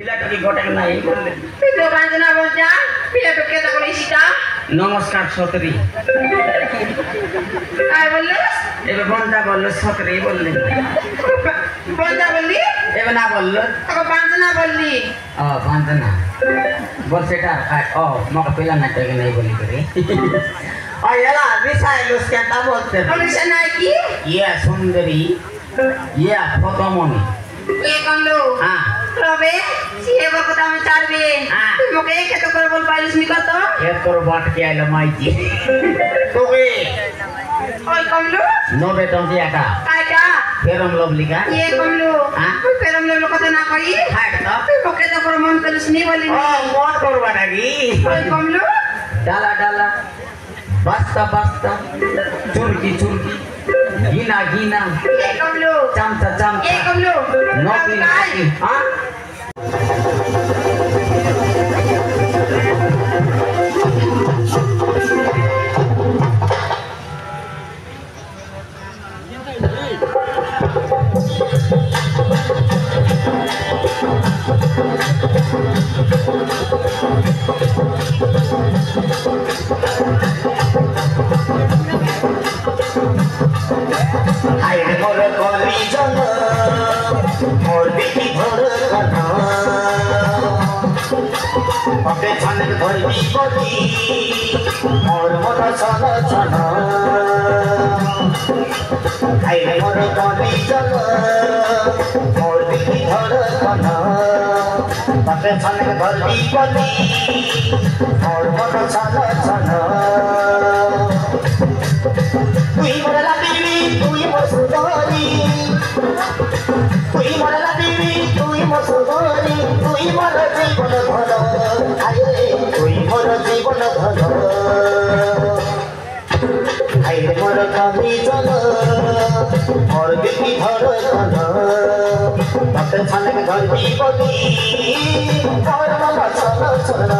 পিলাটুকি ঘটে নাই বললেন। বাঞ্জনা বলছা পিলাটুকে তা বলে সেটা নমস্কার সতরি। আর বললো এবার বন্ধা বললো সতরি বললেন। বলছা বললি এবার না বললো তোকে বাঞ্জনা বললি ও বন্ধনা বল সেটা ও মকা পিলা না তোকে নেই বলি করে ও এলা বিষয় লুসকেটা বলতে বলিস নাই কি ইয়া সুন্দরী ইয়া ফতমনি এ কমলো হ্যাঁ তবে সে কথা আমি ছাড়বে তুই মোকে খেতে করে বল পারিস নি কত এ তোর বাট কে আইলো মাইজি তোকে ওই কমলো নবে টন্টি একা কাইটা ফেরম লবলিকা এ কমলো তুই ফেরম লেলো কথা না কই হাট তো তুই মোকে তো করে মন করিস নি বলি ও মন করবা নাকি ওই কমলো ডালা ডালা বাস্তা বাস্তা চুরকি চুরকি গিনা গিনা এ কমলো চামচা চামচা এ কমলো নকি নকি হ্যাঁ আইরে মোর কলি জন মোর দেখি ভোর কথা ওকে ছানে ধরবি কলি মোর মন ছন ছন আইরে মোর কলি জন মোর দেখি ভোর কথা ওকে ছানে ধরবি কলি মোর মন ছন ছন তুই মোর লাগিবি তুই মোর সুন্দরী তুই মোর লাগিবি তুই মোর সুন্দরী তুই মোর জীবন ধন আরে তুই মোর জীবন ধন আইরে মোর কবি চল মোর দেখি ধর ধন তাতে ছানে ধরবি বলি মোর মন চল চল